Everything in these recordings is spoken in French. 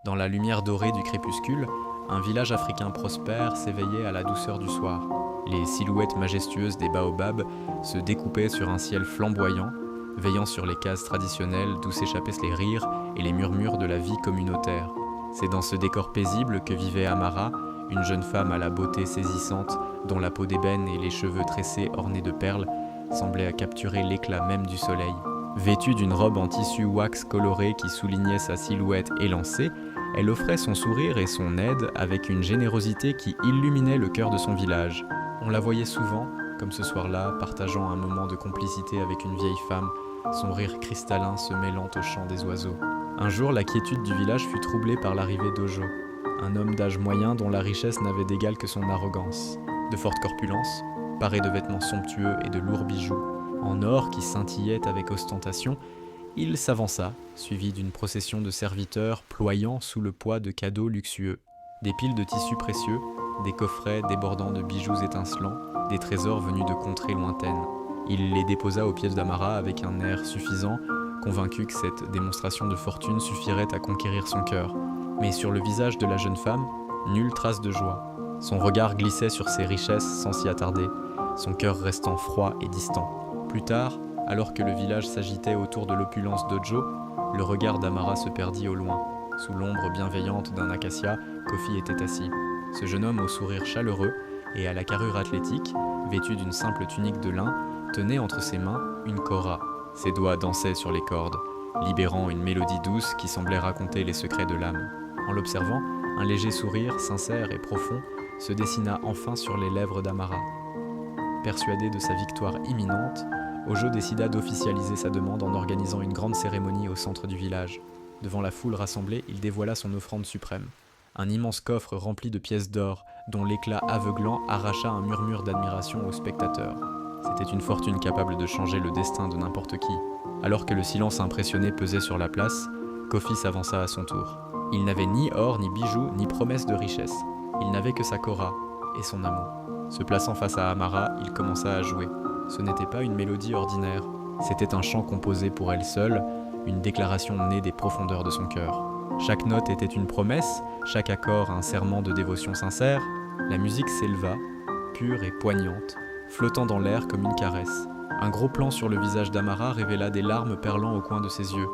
Dans la lumière dorée du crépuscule, un village africain prospère s'éveillait à la douceur du soir. Les silhouettes majestueuses des baobabs se découpaient sur un ciel flamboyant, veillant sur les cases traditionnelles d'où s'échappaient les rires et les murmures de la vie communautaire. C'est dans ce décor paisible que vivait Amara, une jeune femme à la beauté saisissante, dont la peau d'ébène et les cheveux tressés ornés de perles semblaient capturer l'éclat même du soleil. Vêtue d'une robe en tissu wax coloré qui soulignait sa silhouette élancée, elle offrait son sourire et son aide avec une générosité qui illuminait le cœur de son village. On la voyait souvent, comme ce soir-là, partageant un moment de complicité avec une vieille femme, son rire cristallin se mêlant au chant des oiseaux. Un jour, la quiétude du village fut troublée par l'arrivée d'Ojo, un homme d'âge moyen dont la richesse n'avait d'égal que son arrogance. De forte corpulence, paré de vêtements somptueux et de lourds bijoux, en or qui scintillait avec ostentation, il s'avança, suivi d'une procession de serviteurs ployant sous le poids de cadeaux luxueux. Des piles de tissus précieux, des coffrets débordant de bijoux étincelants, des trésors venus de contrées lointaines. Il les déposa aux pieds d'Amara avec un air suffisant, convaincu que cette démonstration de fortune suffirait à conquérir son cœur. Mais sur le visage de la jeune femme, nulle trace de joie. Son regard glissait sur ses richesses sans s'y attarder, son cœur restant froid et distant. Plus tard, alors que le village s'agitait autour de l'opulence d'Ojo, le regard d'Amara se perdit au loin. Sous l'ombre bienveillante d'un acacia, Kofi était assis. Ce jeune homme au sourire chaleureux et à la carrure athlétique, vêtu d'une simple tunique de lin, tenait entre ses mains une kora. Ses doigts dansaient sur les cordes, libérant une mélodie douce qui semblait raconter les secrets de l'âme. En l'observant, un léger sourire, sincère et profond, se dessina enfin sur les lèvres d'Amara. Persuadé de sa victoire imminente, Ojo décida d'officialiser sa demande en organisant une grande cérémonie au centre du village. Devant la foule rassemblée, il dévoila son offrande suprême. Un immense coffre rempli de pièces d'or, dont l'éclat aveuglant arracha un murmure d'admiration aux spectateurs. C'était une fortune capable de changer le destin de n'importe qui. Alors que le silence impressionné pesait sur la place, Kofi s'avança à son tour. Il n'avait ni or, ni bijoux, ni promesse de richesse. Il n'avait que sa kora et son amour. Se plaçant face à Amara, il commença à jouer. Ce n'était pas une mélodie ordinaire, c'était un chant composé pour elle seule, une déclaration née des profondeurs de son cœur. Chaque note était une promesse, chaque accord un serment de dévotion sincère. La musique s'éleva, pure et poignante, flottant dans l'air comme une caresse. Un gros plan sur le visage d'Amara révéla des larmes perlant au coin de ses yeux,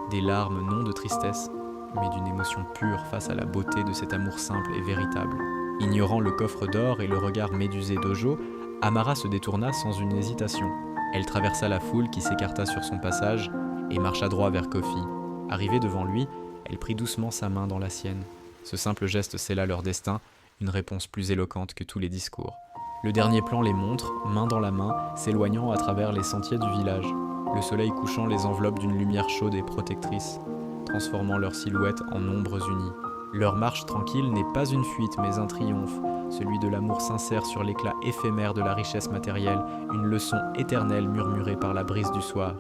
des larmes non de tristesse, mais d'une émotion pure face à la beauté de cet amour simple et véritable. Ignorant le coffre d'or et le regard médusé d'Ojo, Amara se détourna sans une hésitation. Elle traversa la foule qui s'écarta sur son passage et marcha droit vers Kofi. Arrivée devant lui, elle prit doucement sa main dans la sienne. Ce simple geste scella leur destin, une réponse plus éloquente que tous les discours. Le dernier plan les montre, main dans la main, s'éloignant à travers les sentiers du village. Le soleil couchant les enveloppe d'une lumière chaude et protectrice, transformant leurs silhouettes en ombres unies. Leur marche tranquille n'est pas une fuite mais un triomphe, celui de l'amour sincère sur l'éclat éphémère de la richesse matérielle, une leçon éternelle murmurée par la brise du soir.